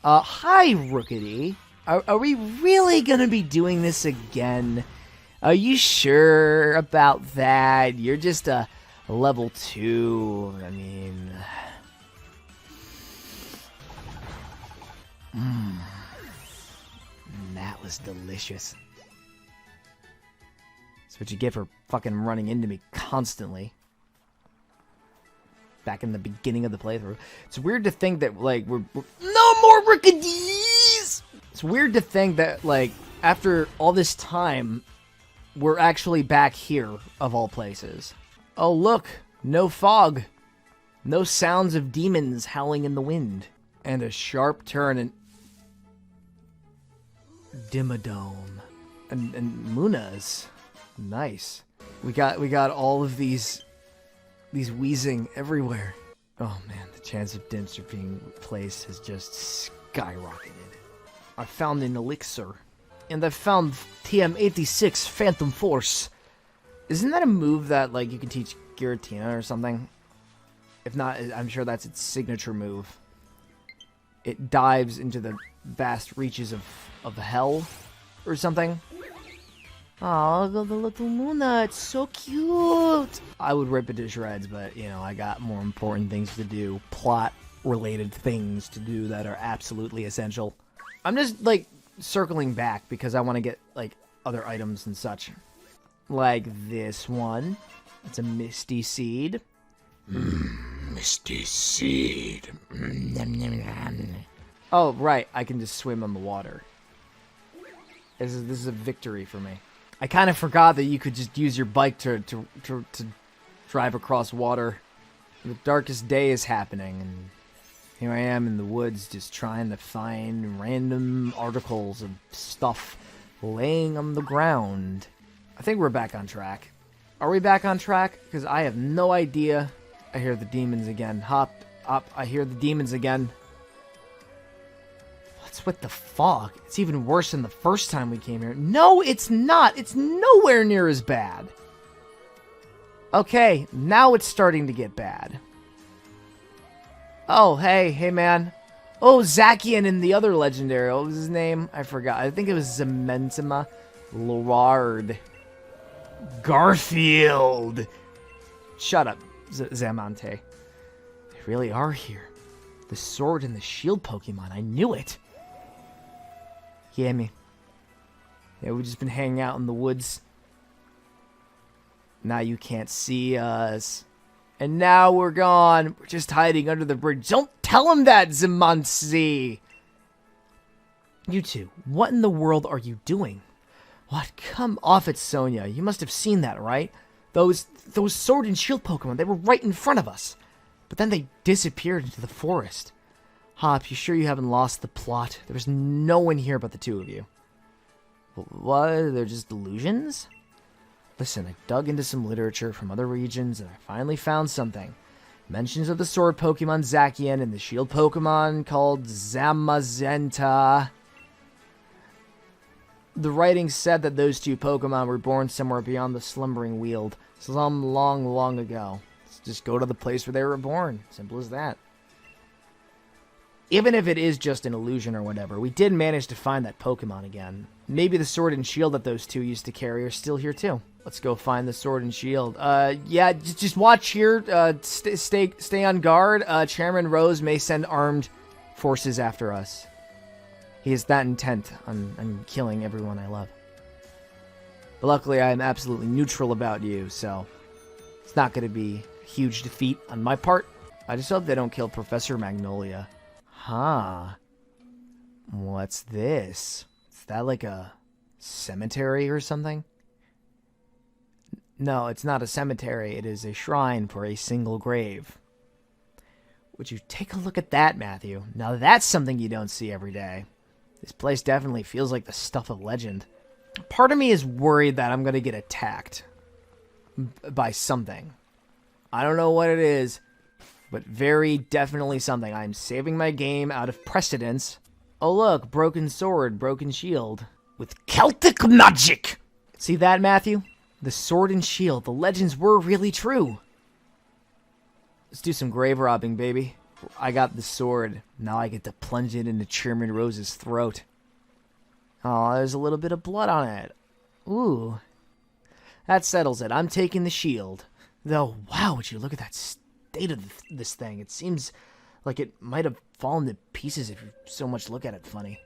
Hi, Rookity. Are we really gonna be doing this again? Are you sure about that? You're just a level 2. I mean... That was delicious. That's what you get for fucking running into me constantly. Back in the beginning of the playthrough. It's weird to think that, like, we're no more rookies! It's weird to think that, like, after all this time, we're actually back here, of all places. Oh, look! No fog. No sounds of demons howling in the wind. And a sharp turn in... Dimmadome. And Munas. Nice. We got all of these wheezing everywhere. Oh man, the chance of Dimster being replaced has just skyrocketed. I found an elixir. And I found TM86 Phantom Force. Isn't that a move that, like, you can teach Giratina or something? If not, I'm sure that's its signature move. It dives into the vast reaches of hell or something. Oh, the little Muna, it's so cute! I would rip it to shreds, but, you know, I got more important things to do. Plot-related things to do that are absolutely essential. I'm just, like, circling back because I want to get, like, other items and such. Like this one. It's a Misty Seed. Misty Seed. Oh, right, I can just swim on the water. This is a victory for me. I kind of forgot that you could just use your bike to drive across water. The darkest day is happening, and here I am in the woods just trying to find random articles of stuff laying on the ground. I think we're back on track. Are we back on track? Because I have no idea. I hear the demons again. Hop, up, I hear the demons again. What's with the fog? It's even worse than the first time we came here. No, it's not. It's nowhere near as bad. Okay, now it's starting to get bad. Oh, hey man. Oh, Zacian and the other legendary. What was his name? I forgot. I think it was Zementima. Lorard. Garfield. Shut up, Zamante. They really are here. The sword and the shield Pokemon. I knew it. Yeah, me. Yeah, we've just been hanging out in the woods. Now you can't see us. And now we're gone. We're just hiding under the bridge. Don't tell him that, Zamansi! You two, what in the world are you doing? What? Come off it, Sonia. You must have seen that, right? Those sword and shield Pokemon, they were right in front of us. But then they disappeared into the forest. Hop, you sure you haven't lost the plot? There's no one here but the two of you. What? They're just illusions? Listen, I dug into some literature from other regions, and I finally found something. Mentions of the sword Pokemon Zacian and the shield Pokemon called Zamazenta. The writing said that those two Pokemon were born somewhere beyond the Slumbering Weald, some long ago. Let's just go to the place where they were born. Simple as that. Even if it is just an illusion or whatever, we did manage to find that Pokemon again. Maybe the sword and shield that those two used to carry are still here too. Let's go find the sword and shield. Yeah, just watch here. Stay on guard. Chairman Rose may send armed forces after us. He is that intent on killing everyone I love. But luckily, I am absolutely neutral about you, so it's not going to be a huge defeat on my part. I just hope they don't kill Professor Magnolia. Huh. What's this? Is that like a cemetery or something? No, it's not a cemetery. It is a shrine for a single grave. Would you take a look at that, Matthew? Now that's something you don't see every day. This place definitely feels like the stuff of legend. Part of me is worried that I'm going to get attacked by something. I don't know what it is, but very definitely something. I'm saving my game out of precedence. Oh look, broken sword, broken shield. With Celtic magic! See that, Matthew? The sword and shield. The legends were really true. Let's do some grave robbing, baby. I got the sword. Now I get to plunge it into Chairman Rose's throat. Oh, there's a little bit of blood on it. Ooh. That settles it. I'm taking the shield. Though, wow, would you look at that state of this thing. It seems like it might have fallen to pieces if you so much look at it funny.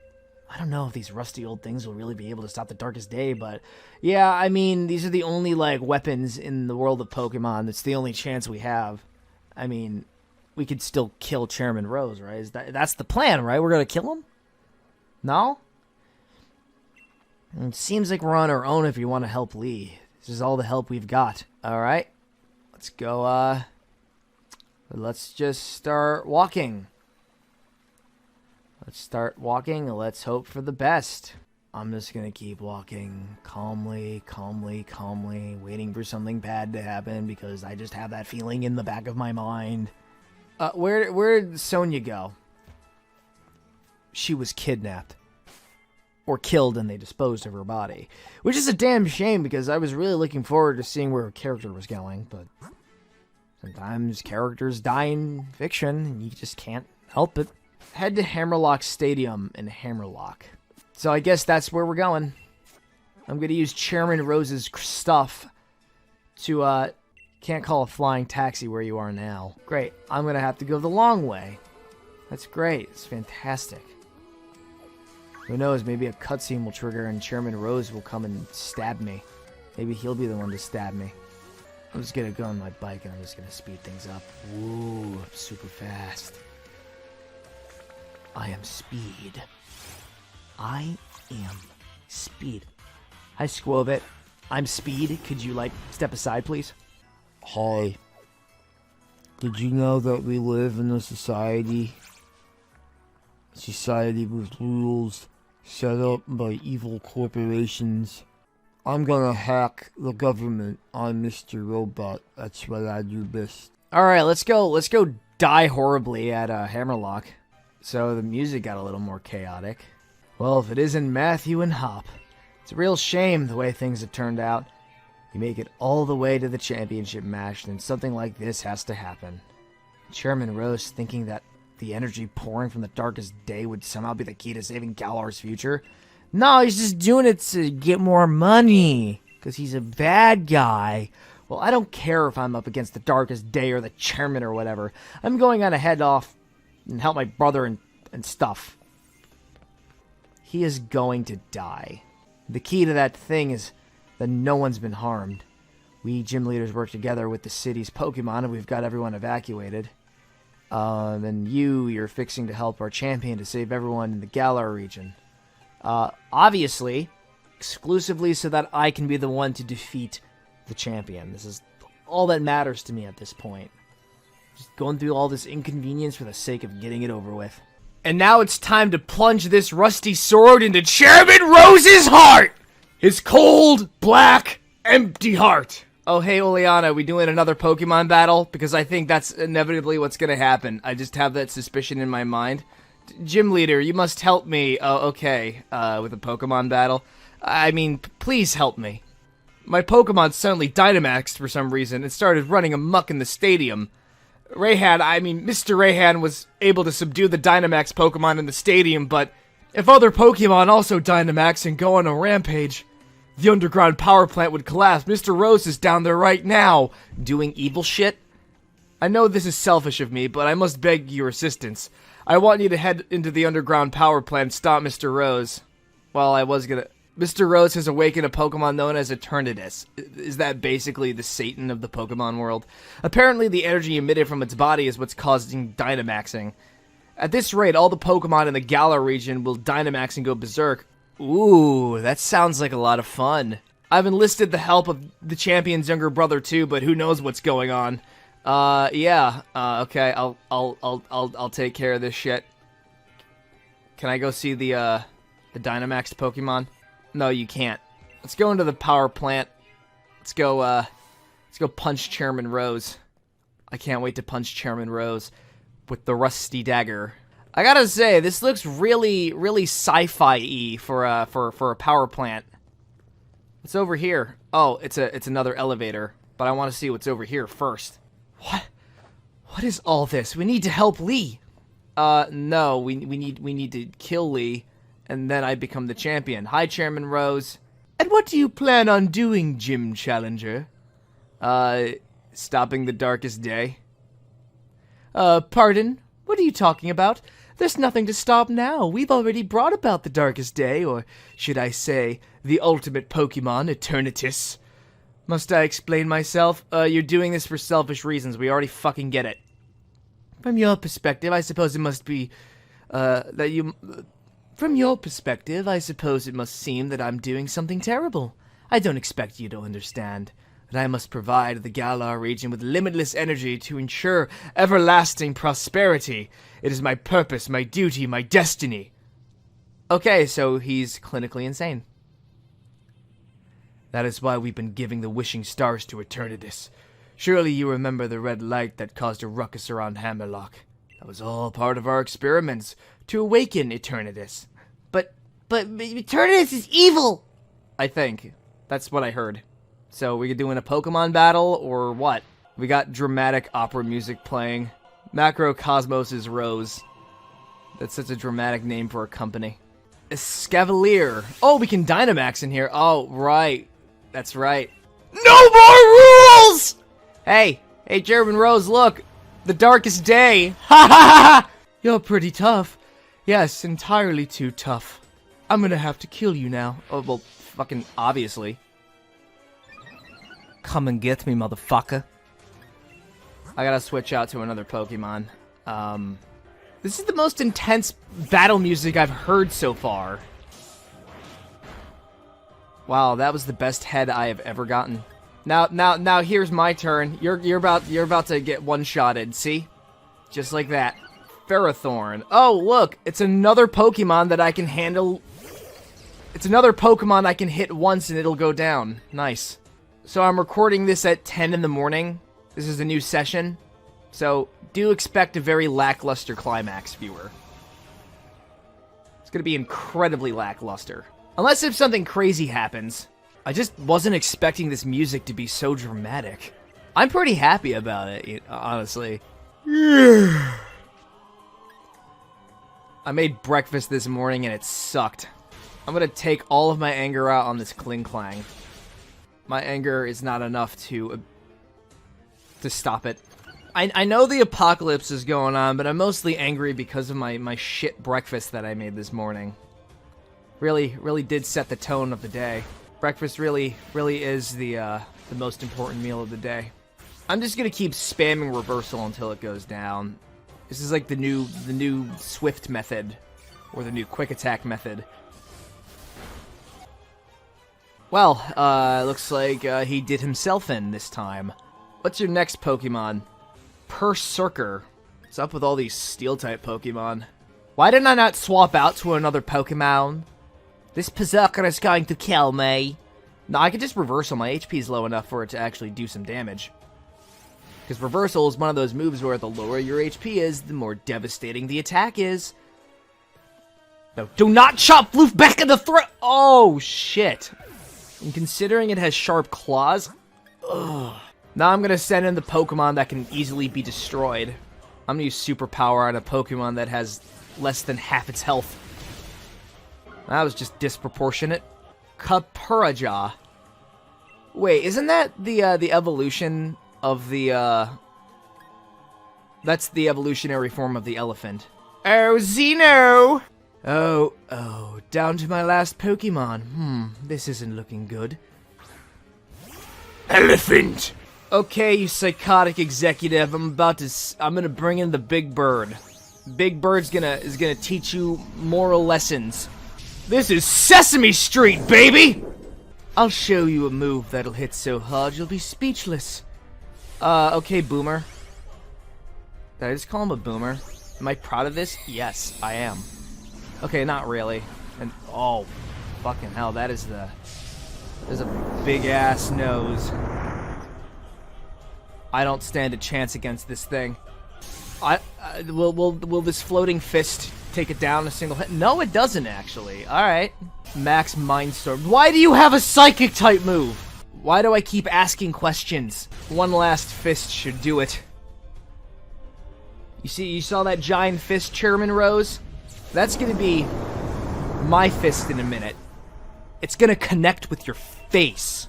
I don't know if these rusty old things will really be able to stop the darkest day, but yeah, I mean, these are the only, like, weapons in the world of Pokemon. It's the only chance we have. I mean, we could still kill Chairman Rose, right? That's the plan, right? We're gonna kill him? No? It seems like we're on our own if you want to help Lee. This is all the help we've got. Alright. Let's go, let's just start walking. Let's start walking. Let's hope for the best. I'm just gonna keep walking calmly, waiting for something bad to happen because I just have that feeling in the back of my mind. Where did Sonia go? She was kidnapped. Or killed and they disposed of her body. Which is a damn shame because I was really looking forward to seeing where her character was going, but sometimes characters die in fiction and you just can't help it. Head to Hammerlock Stadium in Hammerlock. So I guess that's where we're going. I'm going to use Chairman Rose's stuff to, can't call a flying taxi where you are now. Great. I'm going to have to go the long way. That's great. It's fantastic. Who knows, maybe a cutscene will trigger and Chairman Rose will come and stab me. Maybe he'll be the one to stab me. I'm just going to go on my bike and I'm just going to speed things up. Woo, super fast. I am speed. I am speed. Hi, Squovit. I'm speed. Could you, like, step aside, please? Hi. Did you know that we live in a society? Society with rules set up by evil corporations. I'm gonna hack the government on Mr. Robot. That's what I do best. Alright, let's go die horribly at Hammerlock. So the music got a little more chaotic. Well, if it isn't Matthew and Hop. It's a real shame the way things have turned out. You make it all the way to the championship match, and something like this has to happen. Chairman Rose thinking that the energy pouring from the darkest day would somehow be the key to saving Galar's future. No, he's just doing it to get more money. Because he's a bad guy. Well, I don't care if I'm up against the darkest day or the chairman or whatever. I'm going on ahead off and help my brother and stuff. He is going to die. The key to that thing is that no one's been harmed. We gym leaders work together with the city's Pokemon and we've got everyone evacuated. And you're fixing to help our champion to save everyone in the Galar region. Obviously, exclusively so that I can be the one to defeat the champion. This is all that matters to me at this point. Just going through all this inconvenience for the sake of getting it over with. And now it's time to plunge this rusty sword into Chairman Rose's heart! His cold, black, empty heart. Oh, hey, Oleana, we doing another Pokemon battle? Because I think that's inevitably what's gonna happen. I just have that suspicion in my mind. Gym leader, you must help me. Oh, okay, with a Pokemon battle. I mean, please help me. My Pokemon suddenly Dynamaxed for some reason and started running amok in the stadium. Mr. Rayhan was able to subdue the Dynamax Pokemon in the stadium, but if other Pokemon also Dynamax and go on a rampage, the underground power plant would collapse. Mr. Rose is down there right now, doing evil shit. I know this is selfish of me, but I must beg your assistance. I want you to head into the underground power plant and stop Mr. Rose. Well, Mr. Rose has awakened a Pokemon known as Eternatus. Is that basically the Satan of the Pokemon world? Apparently the energy emitted from its body is what's causing Dynamaxing. At this rate, all the Pokemon in the Galar region will Dynamax and go berserk. Ooh, that sounds like a lot of fun. I've enlisted the help of the champion's younger brother too, but who knows what's going on. Okay, I'll take care of this shit. Can I go see the Dynamaxed Pokemon? No, you can't. Let's go into the power plant. Let's go punch Chairman Rose. I can't wait to punch Chairman Rose with the rusty dagger. I gotta say, this looks really, really sci-fi-y for a power plant. What's over here? Oh, it's another elevator. But I want to see what's over here first. What? What is all this? We need to help Lee. No, we need to kill Lee, and then I become the champion. Hi, Chairman Rose. And what do you plan on doing, Gym Challenger? Stopping the darkest day. Pardon? What are you talking about? There's nothing to stop now. We've already brought about the darkest day, or should I say, the ultimate Pokemon, Eternatus. Must I explain myself? You're doing this for selfish reasons. We already fucking get it. From your perspective, I suppose it must be, From your perspective, I suppose it must seem that I'm doing something terrible. I don't expect you to understand that I must provide the Galar region with limitless energy to ensure everlasting prosperity. It is my purpose, my duty, my destiny. Okay, so he's clinically insane. That is why we've been giving the wishing stars to Eternatus. Surely you remember the red light that caused a ruckus around Hammerlock. That was all part of our experiments to awaken Eternatus. But Eternatus is evil! I think. That's what I heard. So we doing a Pokemon battle, or what? We got dramatic opera music playing. Macrocosmos' Rose. That's such a dramatic name for a company. Escavalier. Oh, we can Dynamax in here. Oh, right. That's right. No more rules! Hey, Chairman Rose, look. The darkest day. Ha ha ha! You're pretty tough. Yes, entirely too tough. I'm gonna have to kill you now. Oh, well, fucking obviously. Come and get me, motherfucker. I gotta switch out to another Pokemon. This is the most intense battle music I've heard so far. Wow, that was the best head I have ever gotten. Now here's my turn. You're about to get one-shotted, see? Just like that. Ferrothorn. Oh, look, it's another Pokemon that I can handle. It's another Pokemon I can hit once and it'll go down. Nice. So I'm recording this at 10 in the morning. This is a new session. So do expect a very lackluster climax, viewer. It's gonna be incredibly lackluster. Unless if something crazy happens. I just wasn't expecting this music to be so dramatic. I'm pretty happy about it, honestly. I made breakfast this morning and it sucked. I'm gonna take all of my anger out on this Kling-Klang. My anger is not enough to stop it. I know the apocalypse is going on, but I'm mostly angry because of my shit breakfast that I made this morning. Really did set the tone of the day. Breakfast really is the most important meal of the day. I'm just gonna keep spamming reversal until it goes down. This is like the new Swift method, or the new quick attack method. Well, looks like he did himself in this time. What's your next Pokemon? Berserker. What's up with all these Steel-type Pokemon? Why didn't I not swap out to another Pokemon? This Berserker is going to kill me. No, I could just reversal. My HP is low enough for it to actually do some damage. Because reversal is one of those moves where the lower your HP is, the more devastating the attack is. No, do not chop Floof back in the throat! Oh, shit. And considering it has sharp claws, ugh. Now I'm gonna send in the Pokemon that can easily be destroyed. I'm gonna use Superpower on a Pokemon that has less than half its health. That was just disproportionate. Kapuraja. Wait, isn't that the evolution of the, That's the evolutionary form of the elephant. Oh, Xeno! Oh, down to my last Pokemon. This isn't looking good. Elephant! Okay, you psychotic executive, I'm gonna bring in the Big Bird. Big Bird's gonna teach you moral lessons. This is Sesame Street, baby! I'll show you a move that'll hit so hard you'll be speechless. Okay, Boomer. Did I just call him a Boomer? Am I proud of this? Yes, I am. Okay, not really. And, oh, fucking hell, there's a big-ass nose. I don't stand a chance against this thing. Will this floating fist take it down in a single hit? No, it doesn't, actually. Alright. Max Mindstorm. Why do you have a Psychic type move? Why do I keep asking questions? One last fist should do it. You saw that giant fist, Chairman Rose? That's gonna be my fist in a minute. It's gonna connect with your face.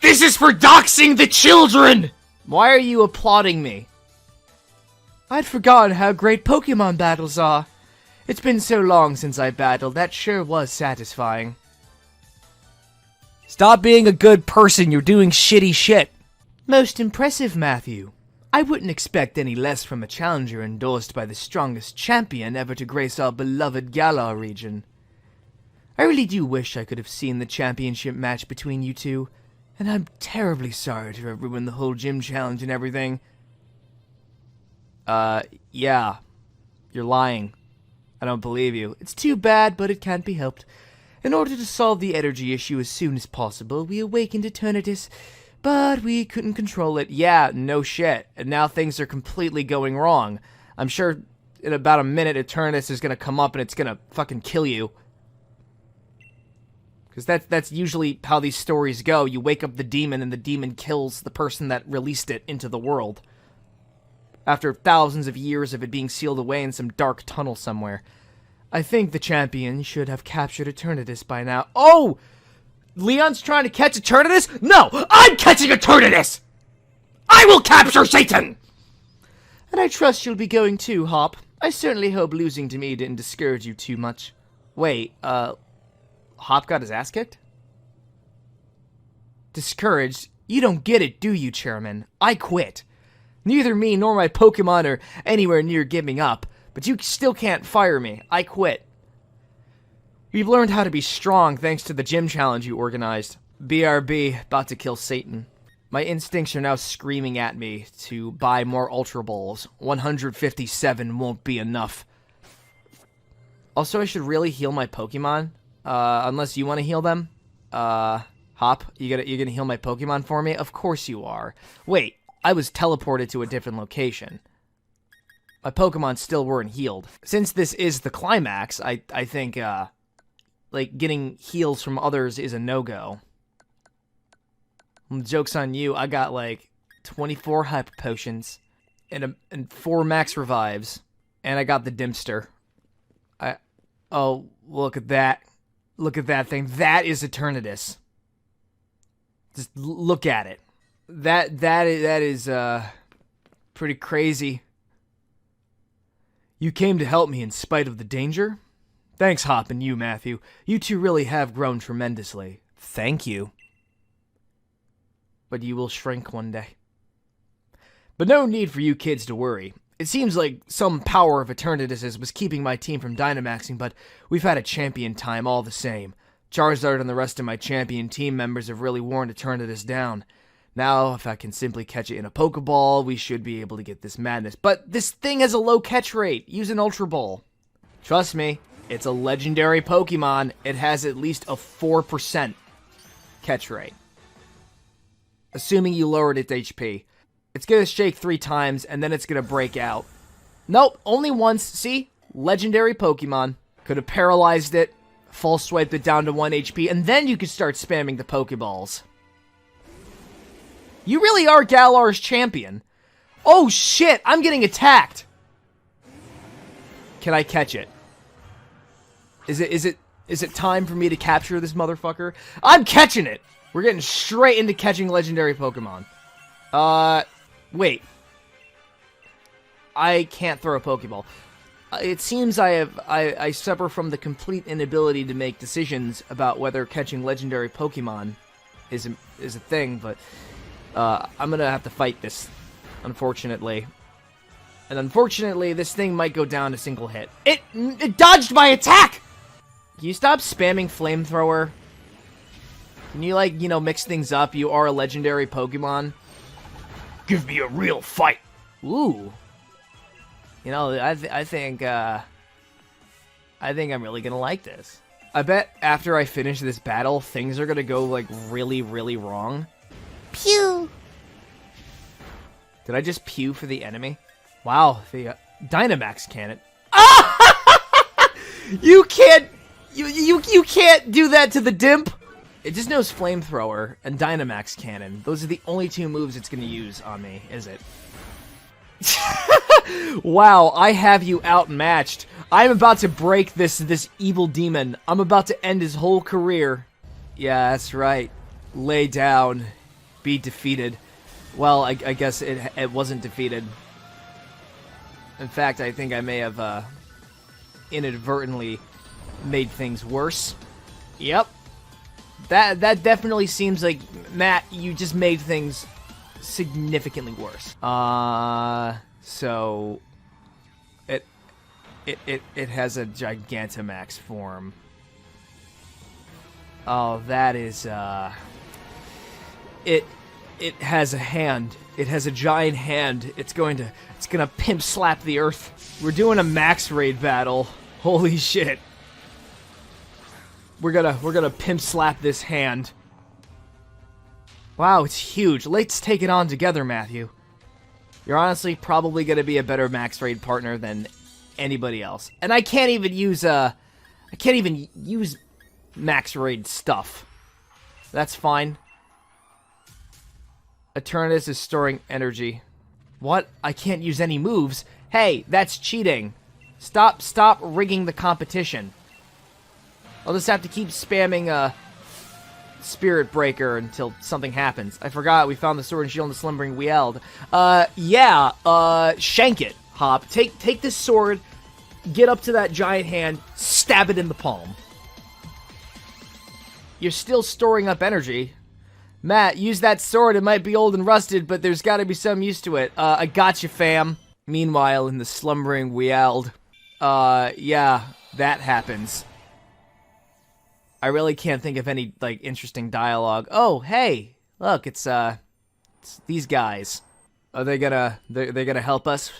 This is for doxing the children! Why are you applauding me? I'd forgotten how great Pokemon battles are. It's been so long since I battled, that sure was satisfying. Stop being a good person, you're doing shitty shit. Most impressive, Matthew. I wouldn't expect any less from a challenger endorsed by the strongest champion ever to grace our beloved Galar region. I really do wish I could have seen the championship match between you two, and I'm terribly sorry to have ruined the whole gym challenge and everything. Yeah. You're lying. I don't believe you. It's too bad, but it can't be helped. In order to solve the energy issue as soon as possible, we awakened Eternatus, but we couldn't control it. Yeah, no shit. And now things are completely going wrong. I'm sure in about a minute Eternatus is gonna come up and it's gonna fucking kill you. Because that's usually how these stories go. You wake up the demon and the demon kills the person that released it into the world. After thousands of years of it being sealed away in some dark tunnel somewhere. I think the champion should have captured Eternatus by now. Oh! Leon's trying to catch Eternatus? No! I'm catching Eternatus! I will capture Satan! And I trust you'll be going too, Hop. I certainly hope losing to me didn't discourage you too much. Wait, Hop got his ass kicked? Discouraged? You don't get it, do you, Chairman? I quit. Neither me nor my Pokemon are anywhere near giving up, but you still can't fire me. I quit. We've learned how to be strong thanks to the gym challenge you organized. BRB, about to kill Satan. My instincts are now screaming at me to buy more Ultra Balls. 157 won't be enough. Also, I should really heal my Pokemon. Unless you want to heal them. Hop, you gonna heal my Pokemon for me? Of course you are. Wait, I was teleported to a different location. My Pokemon still weren't healed. Since this is the climax, I think, like, getting heals from others is a no-go. Joke's on you, I got, like, 24 Hyper Potions, and 4 Max Revives, and I got the Dimster. Oh, look at that. Look at that thing. That is Eternatus. Just look at it. That is pretty crazy. You came to help me in spite of the danger? Thanks, Hop, and you, Matthew. You two really have grown tremendously. Thank you. But you will shrink one day. But no need for you kids to worry. It seems like some power of Eternatus's was keeping my team from Dynamaxing, but we've had a champion time all the same. Charizard and the rest of my champion team members have really worn Eternatus down. Now, if I can simply catch it in a Pokeball, we should be able to get this madness. But this thing has a low catch rate. Use an Ultra Ball. Trust me, it's a legendary Pokemon. It has at least a 4% catch rate. Assuming you lowered its HP. It's gonna shake 3 times, and then it's gonna break out. Nope, only once. See? Legendary Pokemon. Could have paralyzed it, false swiped it down to 1 HP, and then you could start spamming the Pokeballs. You really are Galar's champion. Oh shit, I'm getting attacked. Can I catch it? Is it time for me to capture this motherfucker? I'm catching it! We're getting straight into catching legendary Pokemon. Wait. I can't throw a Pokeball. It seems I suffer from the complete inability to make decisions about whether catching legendary Pokemon is a thing, but I'm gonna have to fight this, unfortunately. And unfortunately, this thing might go down a single hit. It dodged my attack! Can you stop spamming Flamethrower? Can you, like, you know, mix things up? You are a legendary Pokemon. Give me a real fight! Ooh. You know, I think I'm really gonna like this. I bet after I finish this battle, things are gonna go, like, really, really wrong. Pew! Did I just pew for the enemy? Wow, the Dynamax cannon. Ah! You can't you can't do that to the Dimp. It just knows Flamethrower and Dynamax Cannon. Those are the only two moves it's gonna use on me, is it? Wow, I have you outmatched. I'm about to break this evil demon. I'm about to end his whole career. Yeah, that's right. Lay down. Be defeated. Well, I guess it wasn't defeated. In fact, I think I may have inadvertently made things worse. Yep. That definitely seems like, Matt, you just made things significantly worse. So it has a Gigantamax form. Oh, that is it has a hand. It has a giant hand. It's gonna pimp slap the earth. We're doing a max raid battle. Holy shit. We're gonna pimp slap this hand. Wow, it's huge. Let's take it on together, Matthew. You're honestly probably gonna be a better max raid partner than anybody else. And I can't even use max raid stuff. That's fine. Eternatus is storing energy. What? I can't use any moves? Hey, that's cheating. Stop rigging the competition. I'll just have to keep spamming Spirit Breaker until something happens. I forgot we found the Sword and Shield in the Slumbering Weald. Shank it, Hop. Take this sword, get up to that giant hand, stab it in the palm. You're still storing up energy. Matt, use that sword. It might be old and rusted, but there's got to be some use to it. I got you, fam. Meanwhile, in the Slumbering Weald, yeah, that happens. I really can't think of any, like, interesting dialogue. Oh, hey, look, it's these guys. Are they they're gonna help us?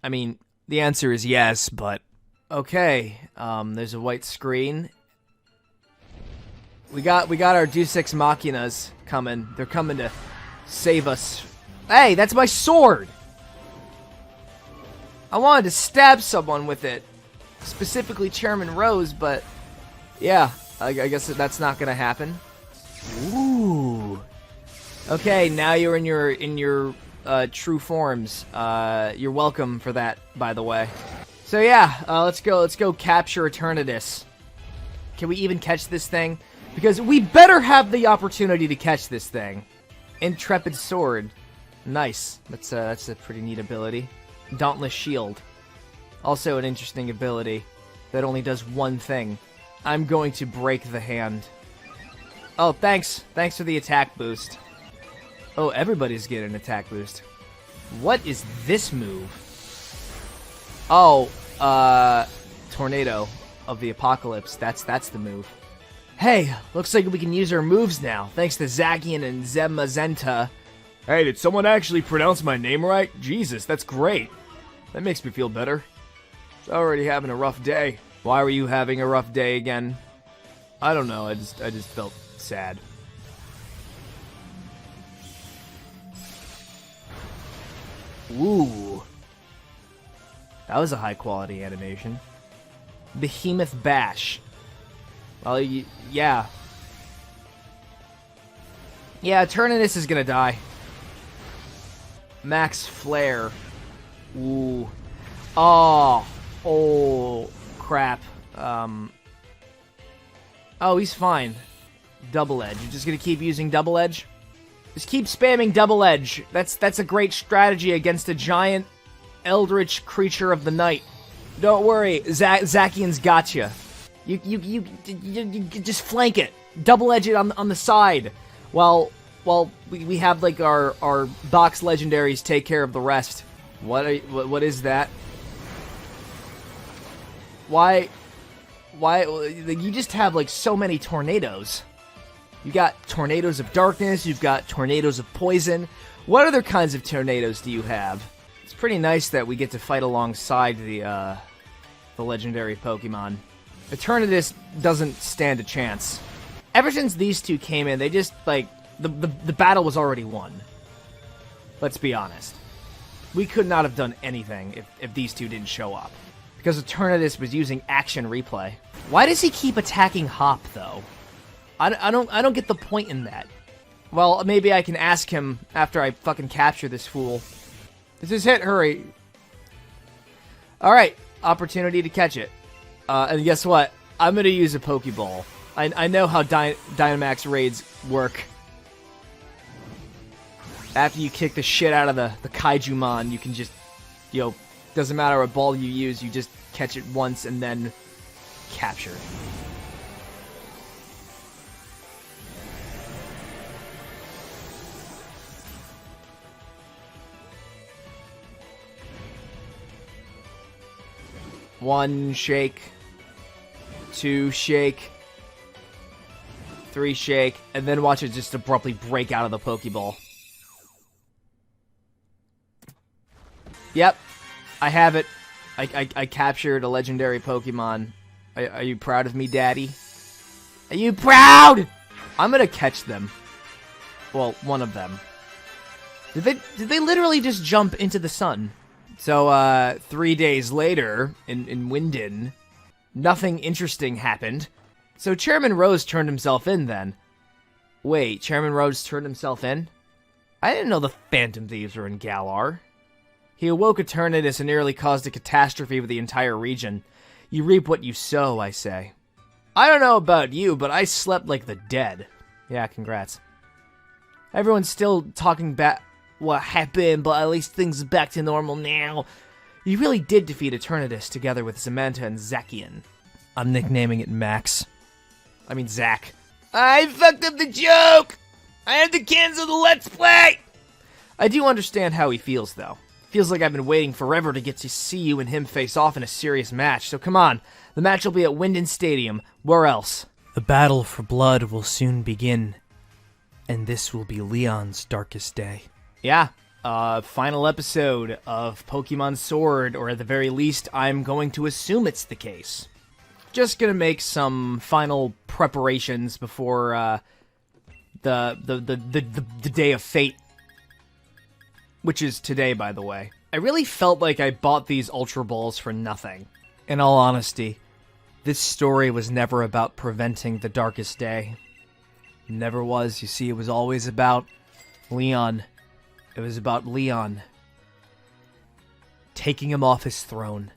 I mean, the answer is yes, but okay. There's a white screen. We got our Deus Ex Machinas coming. They're coming to save us. Hey, that's my sword! I wanted to stab someone with it. Specifically Chairman Rose, but yeah, I guess that's not gonna happen. Ooh. Okay, now you're in your true forms. You're welcome for that, by the way. So yeah, let's go capture Eternatus. Can we even catch this thing? Because we better have the opportunity to catch this thing. Intrepid Sword. Nice. That's a pretty neat ability. Dauntless Shield. Also an interesting ability that only does one thing. I'm going to break the hand. Oh, thanks. Thanks for the attack boost. Oh, everybody's getting an attack boost. What is this move? Oh, Tornado of the Apocalypse. That's the move. Hey, looks like we can use our moves now, thanks to Zacian and Zemazenta. Hey, did someone actually pronounce my name right? Jesus, that's great. That makes me feel better. I was already having a rough day. Why were you having a rough day again? I don't know, I just felt sad. Ooh. That was a high quality animation. Behemoth Bash. Well, yeah. Yeah, Eternatus is gonna die. Max Flare. Ooh. Oh, crap. Oh, he's fine. Double Edge. You're just gonna keep using Double Edge? Just keep spamming Double Edge. That's a great strategy against a giant eldritch creature of the night. Don't worry, Zacian's got you. You just flank it. Double edge it on the side. While we have like our box legendaries take care of the rest. What is that? Why you just have like so many tornadoes. You got tornadoes of darkness, you've got tornadoes of poison. What other kinds of tornadoes do you have? It's pretty nice that we get to fight alongside the legendary Pokemon. Eternatus doesn't stand a chance. Ever since these two came in, they just, like, the battle was already won. Let's be honest. We could not have done anything if these two didn't show up. because Eternatus was using action replay. Why does he keep attacking Hop, though? I don't get the point in that. Well, maybe I can ask him after I fucking capture this fool. This is hit, hurry. Alright, opportunity to catch it. And guess what? I'm gonna use a Pokeball. I know how Dynamax raids work. After you kick the shit out of the Kaijumon, you can just, doesn't matter what ball you use, you just catch it once and then capture. One shake, two shake, three shake, and then watch it just abruptly break out of the Pokeball. Yep, I have it. I captured a legendary Pokemon. Are you proud of me, Daddy? Are you proud? I'm gonna catch them. Well, one of them. Did they literally just jump into the sun? So, 3 days later, in Winden, nothing interesting happened. So Chairman Rose turned himself in then. Wait, Chairman Rose turned himself in? I didn't know the Phantom Thieves were in Galar. He awoke Eternatus and nearly caused a catastrophe with the entire region. You reap what you sow, I say. I don't know about you, but I slept like the dead. Yeah, congrats. Everyone's still talking about what happened, but at least things are back to normal now. You really did defeat Eternatus together with Samantha and Zacian. I'm nicknaming it Max. I mean Zach. I fucked up the joke! I had to cancel the Let's Play! I do understand how he feels, though. Feels like I've been waiting forever to get to see you and him face off in a serious match, so come on. The match will be at Winden Stadium. Where else? The battle for blood will soon begin, and this will be Leon's darkest day. Yeah, final episode of Pokemon Sword, or at the very least, I'm going to assume it's the case. Just gonna make some final preparations before the day of fate, which is today, by the way. I really felt like I bought these Ultra Balls for nothing. In all honesty, this story was never about preventing the darkest day. It never was. You see, it was always about Leon. It was about Leon taking him off his throne,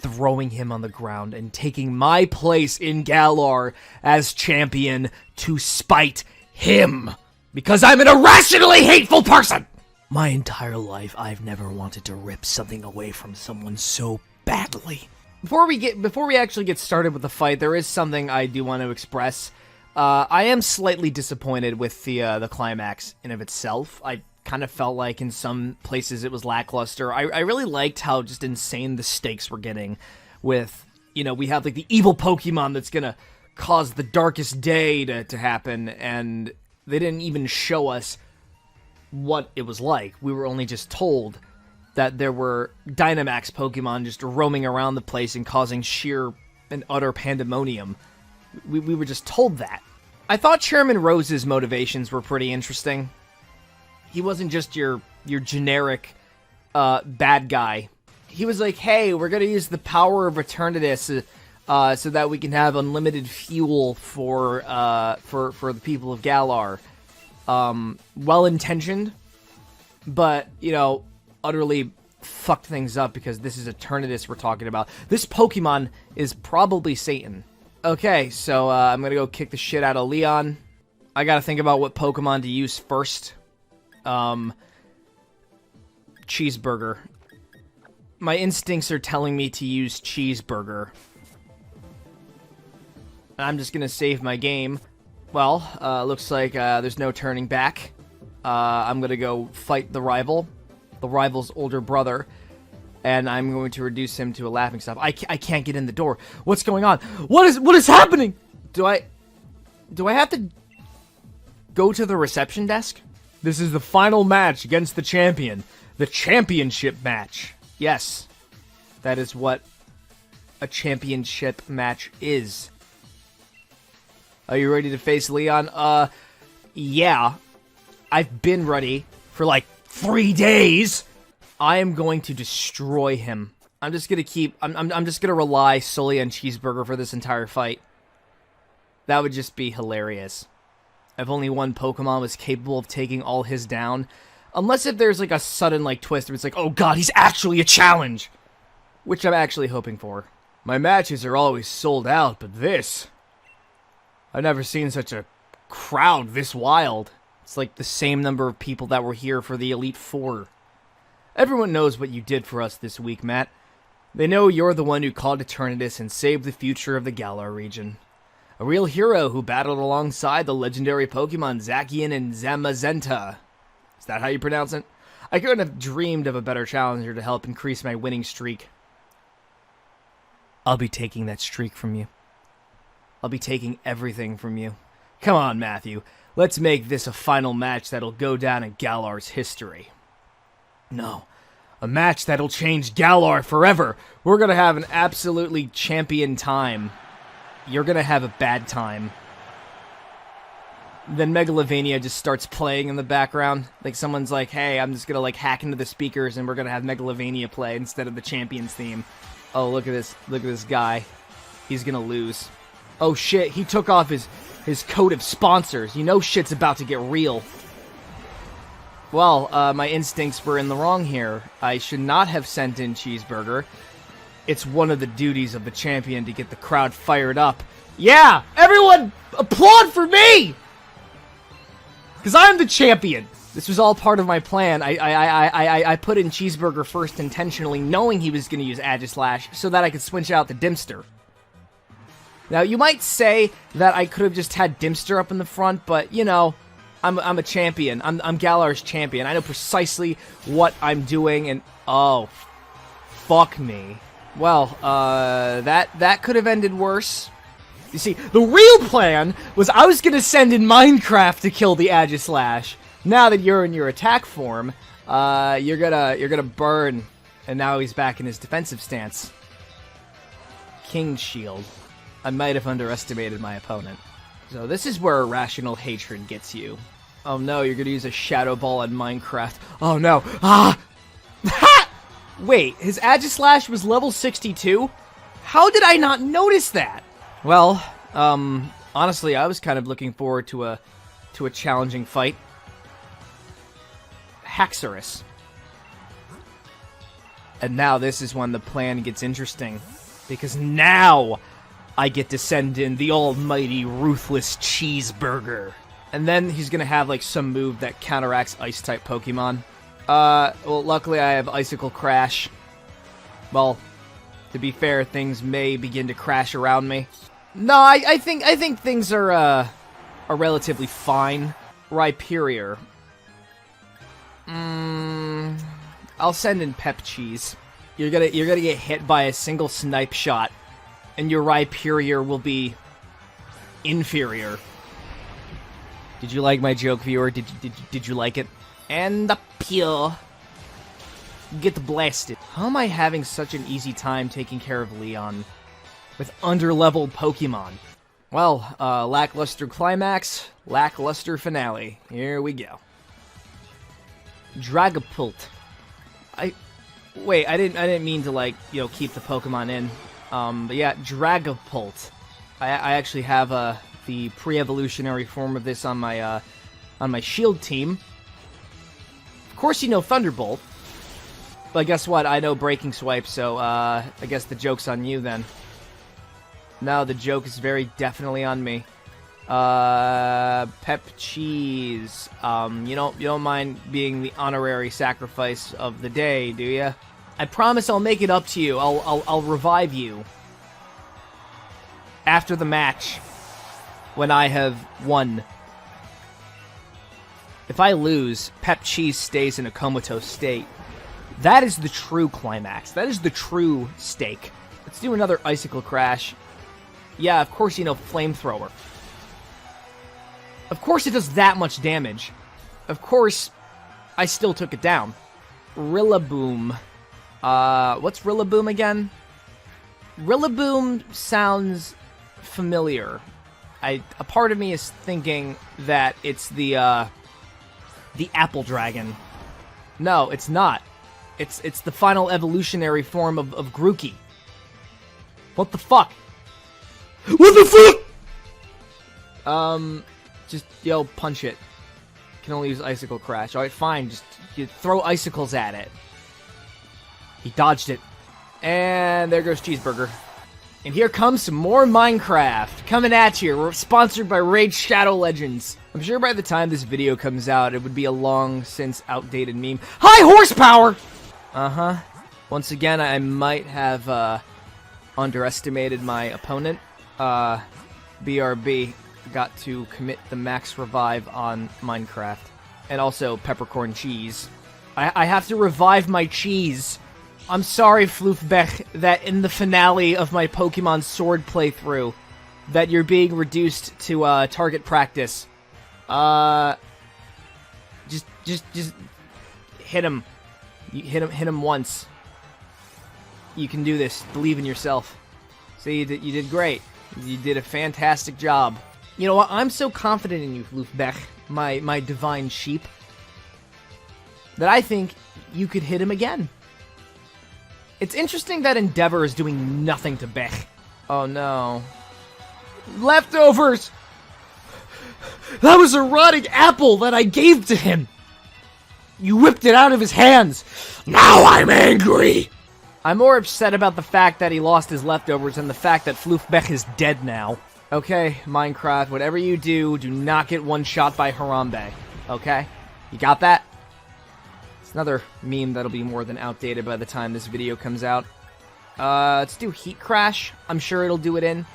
throwing him on the ground, and taking my place in Galar as champion to spite him. Because I'm an irrationally hateful person! My entire life, I've never wanted to rip something away from someone so badly. Before we actually get started with the fight, there is something I do want to express. I am slightly disappointed with the climax in of itself. I kind of felt like in some places it was lackluster. I really liked how just insane the stakes were getting with, we have like the evil Pokemon that's gonna cause the darkest day to happen, and they didn't even show us what it was like. We were only just told that there were Dynamax Pokemon just roaming around the place and causing sheer and utter pandemonium. We were just told that. I thought Chairman Rose's motivations were pretty interesting. He wasn't just your generic bad guy. He was like, hey, we're going to use the power of Eternatus so that we can have unlimited fuel for the people of Galar. Well-intentioned, but, utterly fucked things up because this is Eternatus we're talking about. This Pokemon is probably Satan. Okay, so I'm gonna go kick the shit out of Leon. I gotta think about what Pokemon to use first. Cheeseburger. My instincts are telling me to use Cheeseburger. I'm just gonna save my game. Well, looks like there's no turning back. I'm gonna go fight the rival's older brother, and I'm going to reduce him to a laughingstock. I can't get in the door. What's going on? What is happening? Do I have to go to the reception desk? This is the final match against the champion. The championship match. Yes, that is what a championship match is. Are you ready to face Leon? Yeah. I've been ready for like 3 days. I am going to destroy him. I'm just gonna keep... I'm just gonna rely solely on Cheeseburger for this entire fight. That would just be hilarious. If only one Pokemon was capable of taking all his down. Unless if there's like a sudden like twist where it's like, oh god, he's actually a challenge! Which I'm actually hoping for. My matches are always sold out, but this... I've never seen such a crowd this wild. It's like the same number of people that were here for the Elite Four. Everyone knows what you did for us this week, Matt. They know you're the one who called Eternatus and saved the future of the Galar region. A real hero who battled alongside the legendary Pokemon Zacian and Zamazenta. Is that how you pronounce it? I couldn't have dreamed of a better challenger to help increase my winning streak. I'll be taking that streak from you. I'll be taking everything from you. Come on, Matthew. Let's make this a final match that'll go down in Galar's history. No. A match that'll change Galar forever. We're gonna have an absolutely champion time. You're gonna have a bad time. Then Megalovania just starts playing in the background. Like someone's like, hey, I'm just gonna like hack into the speakers and we're gonna have Megalovania play instead of the Champions theme. Oh, look at this guy. He's gonna lose. Oh shit, he took off his coat of sponsors. You know shit's about to get real. Well, my instincts were in the wrong here. I should not have sent in Cheeseburger. It's one of the duties of the champion to get the crowd fired up. Yeah! Everyone applaud for me! Because I'm the champion! This was all part of my plan. I put in Cheeseburger first intentionally, knowing he was going to use Aegislash, so that I could switch out the Dimster. Now, you might say that I could have just had Dimster up in the front, but, you know, I'm a champion. I'm Galar's champion. I know precisely what I'm doing, and... Oh, fuck me. Well, that could have ended worse. You see, the real plan was I was gonna send in Minecraft to kill the Aegislash. Now that you're in your attack form, you're gonna burn, and now he's back in his defensive stance. King Shield. I might have underestimated my opponent. So this is where irrational hatred gets you. Oh no, you're gonna use a Shadow Ball on Minecraft. Oh no. Ah! Ha! Wait, his Aegislash was level 62? How did I not notice that? Well, honestly, I was kind of looking forward to a challenging fight. Haxorus. And now this is when the plan gets interesting. Because now I get to send in the almighty ruthless Cheeseburger. And then he's gonna have like some move that counteracts Ice-type Pokemon. Well, luckily I have Icicle Crash. Well, to be fair, things may begin to crash around me. No, I think things are relatively fine. Rhyperior. I'll send in Pep Cheese. You're gonna get hit by a single snipe shot, and your Rhyperior will be inferior. Did you like my joke, viewer? Did you like it? And the pure. Get blasted. How am I having such an easy time taking care of Leon with under-leveled Pokemon? Well, lackluster climax, lackluster finale. Here we go. Dragapult. Wait, I didn't mean to, like, you know, keep the Pokemon in. But yeah, Dragapult. I actually have the pre-evolutionary form of this on my Shield team. Of course you know Thunderbolt. But guess what? I know Breaking Swipe, so I guess the joke's on you then. No, the joke is very definitely on me. Pep Cheese. You don't mind being the honorary sacrifice of the day, do you? I promise I'll make it up to you. I'll revive you after the match when I have won. If I lose, Pep Cheese stays in a comatose state. That is the true climax. That is the true stake. Let's do another Icicle Crash. Yeah, of course you know Flamethrower. Of course it does that much damage. Of course, I still took it down. Rillaboom. What's Rillaboom again? Rillaboom sounds familiar. A part of me is thinking that it's the Apple Dragon. No, it's not. It's the final evolutionary form of Grookey. What the fuck? What the fuck? Just, punch it. Can only use Icicle Crash. Alright, fine. Just you throw icicles at it. He dodged it. And there goes Cheeseburger. And here comes some more Minecraft. Coming at you. We're sponsored by Raid Shadow Legends. I'm sure by the time this video comes out, it would be a long since outdated meme. High horsepower! Uh-huh. Once again, I might have, underestimated my opponent. BRB got to commit the max revive on Minecraft. And also peppercorn cheese. I have to revive my cheese. I'm sorry, Floofbech, that in the finale of my Pokemon Sword playthrough, that you're being reduced to, target practice. Just hit him. You hit him once. You can do this. Believe in yourself. See, you did great. You did a fantastic job. You know what? I'm so confident in you, Floofbech, my divine sheep, that I think you could hit him again. It's interesting that Endeavor is doing nothing to Bech. Oh no. Leftovers! That was a rotting apple that I gave to him! You whipped it out of his hands! Now I'm angry! I'm more upset about the fact that he lost his leftovers than the fact that Floofbech is dead now. Okay, Minecraft, whatever you do not get one shot by Harambe. Okay? You got that? Another meme that'll be more than outdated by the time this video comes out. Let's do Heat Crash. I'm sure it'll do it in.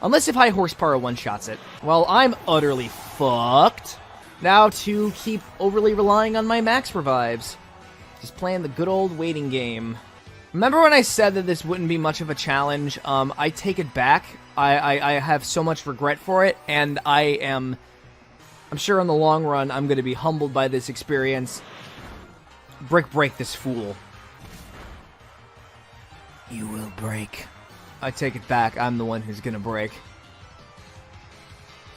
Unless if High Horsepower one-shots it. Well, I'm utterly fucked. Now to keep overly relying on my max revives. Just playing the good old waiting game. Remember when I said that this wouldn't be much of a challenge? I take it back. I have so much regret for it, and I'm sure in the long run I'm going to be humbled by this experience. Break this fool. You will break. I take it back. I'm the one who's gonna break.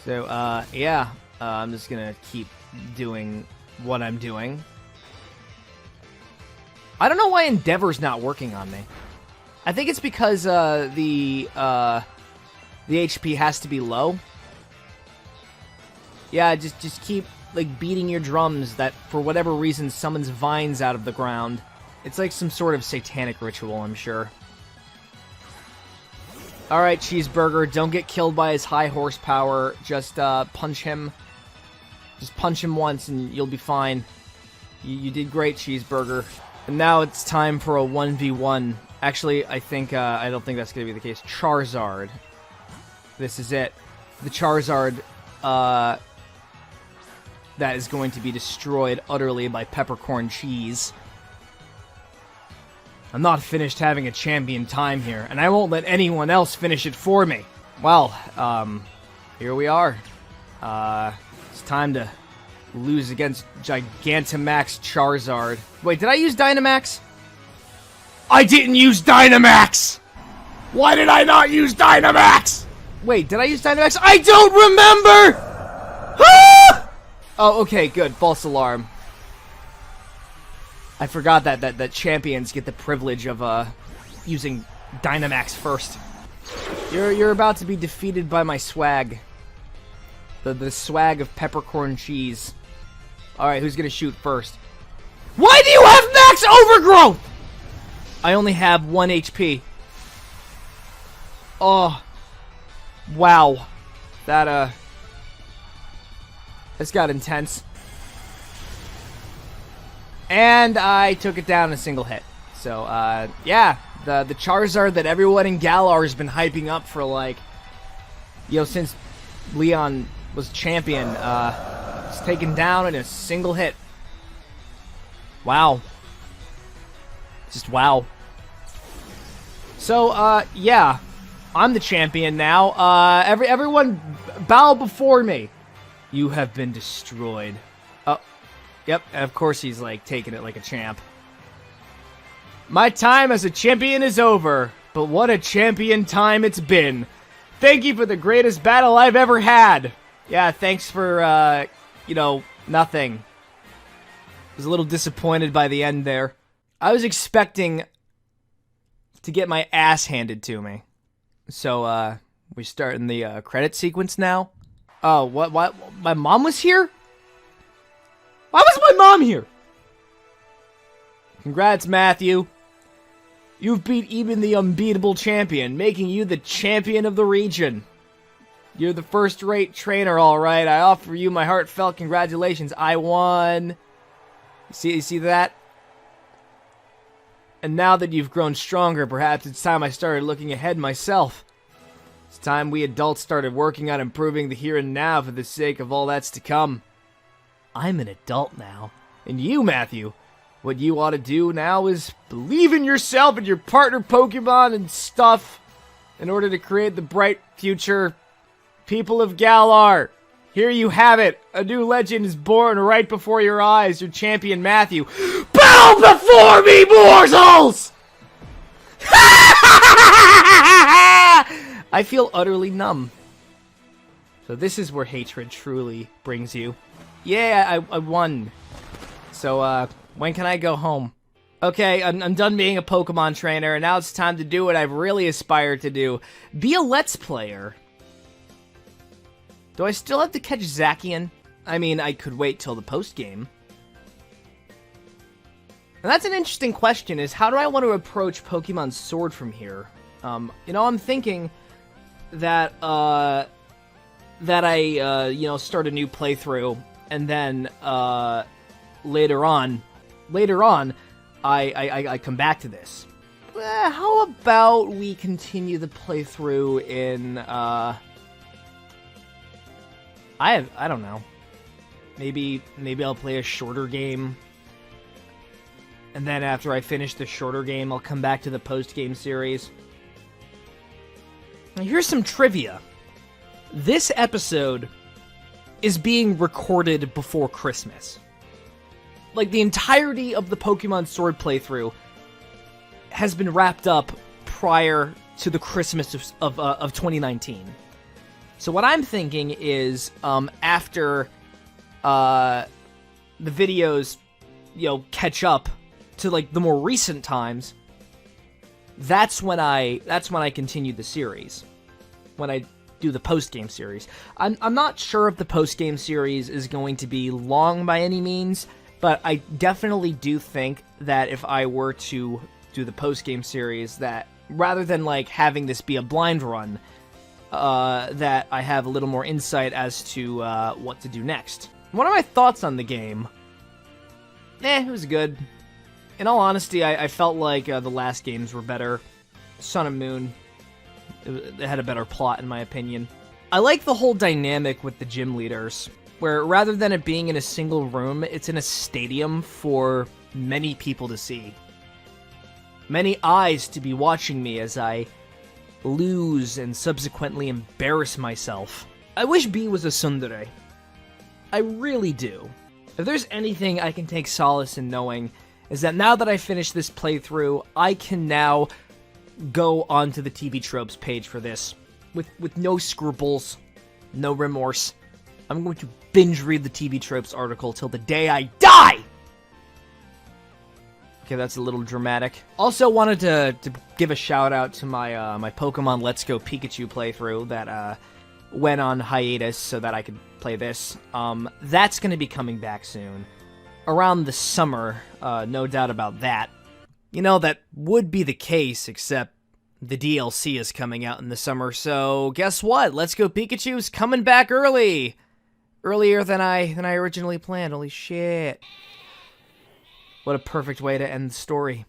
So, yeah. I'm just gonna keep doing what I'm doing. I don't know why Endeavor's not working on me. I think it's because, the HP has to be low. Yeah, just keep like beating your drums that for whatever reason summons vines out of the ground. It's like some sort of satanic ritual, I'm sure. Alright, Cheeseburger, don't get killed by his high horsepower. Just punch him. Just punch him once and you'll be fine. You did great, Cheeseburger. And now it's time for a 1v1. Actually, I don't think that's going to be the case. Charizard. This is it. The Charizard, that is going to be destroyed utterly by peppercorn cheese. I'm not finished having a champion time here, and I won't let anyone else finish it for me. Well, here we are. It's time to lose against Gigantamax Charizard. Wait, did I use Dynamax? I didn't use Dynamax! Why did I not use Dynamax? Wait, did I use Dynamax? I don't remember! Ah! Oh, okay, good. False alarm. I forgot that champions get the privilege of using Dynamax first. You're about to be defeated by my swag. The swag of peppercorn cheese. Alright, who's gonna shoot first? Why do you have max overgrowth? I only have 1 HP. Oh. Wow. This got intense. And I took it down in a single hit. So, yeah. The Charizard that everyone in Galar has been hyping up for, like, since Leon was champion, was taken down in a single hit. Wow. Just wow. So, yeah. I'm the champion now. Everyone bow before me. You have been destroyed. Oh, yep, of course he's, like, taking it like a champ. My time as a champion is over, but what a champion time it's been. Thank you for the greatest battle I've ever had. Yeah, thanks for, nothing. I was a little disappointed by the end there. I was expecting to get my ass handed to me. So, we're starting the credit sequence now. Oh, what? My mom was here? Why was my mom here? Congrats, Matthew. You've beat even the unbeatable champion, making you the champion of the region. You're the first-rate trainer, all right. I offer you my heartfelt congratulations. I won. You see that? And now that you've grown stronger, perhaps it's time I started looking ahead myself. It's time we adults started working on improving the here and now for the sake of all that's to come. I'm an adult now. And you, Matthew, what you ought to do now is believe in yourself and your partner Pokemon and stuff in order to create the bright future. People of Galar, here you have it. A new legend is born right before your eyes. Your champion, Matthew. Bow before me, mortals! I feel utterly numb. So this is where hatred truly brings you. Yeah, I won. So, when can I go home? Okay, I'm done being a Pokemon trainer, and now it's time to do what I've really aspired to do. Be a Let's Player. Do I still have to catch Zacian? I mean, I could wait till the post-game. And that's an interesting question, is how do I want to approach Pokemon Sword from here? You know, I'm thinking that, I, start a new playthrough, and then, later on, I come back to this. How about we continue the playthrough in, I don't know. Maybe I'll play a shorter game. And then after I finish the shorter game, I'll come back to the post-game series. Now here's some trivia. This episode is being recorded before Christmas. Like, the entirety of the Pokemon Sword playthrough has been wrapped up prior to the Christmas of 2019. So what I'm thinking is, after the videos, catch up to like the more recent times, that's when I continue the series. When I do the post-game series. I'm not sure if the post-game series is going to be long by any means, but I definitely do think that if I were to do the post-game series, that rather than like having this be a blind run, that I have a little more insight as to what to do next. What are my thoughts on the game? It was good. In all honesty, I felt like the last games were better. Sun and Moon, it had a better plot in my opinion. I like the whole dynamic with the gym leaders, where rather than it being in a single room, it's in a stadium for many people to see. Many eyes to be watching me as I lose and subsequently embarrass myself. I wish B was a tsundere. I really do. If there's anything I can take solace in knowing, is that now that I finished this playthrough, I can now go onto the TV Tropes page for this. With no scruples, no remorse. I'm going to binge read the TV Tropes article till the day I die! Okay, that's a little dramatic. Also wanted to give a shout out to my my Pokemon Let's Go Pikachu playthrough that went on hiatus so that I could play this. That's going to be coming back soon. Around the summer, no doubt about that. You know, that would be the case, except the DLC is coming out in the summer, so guess what? Let's Go Pikachu's coming back early! Earlier than I originally planned. Holy shit. What a perfect way to end the story.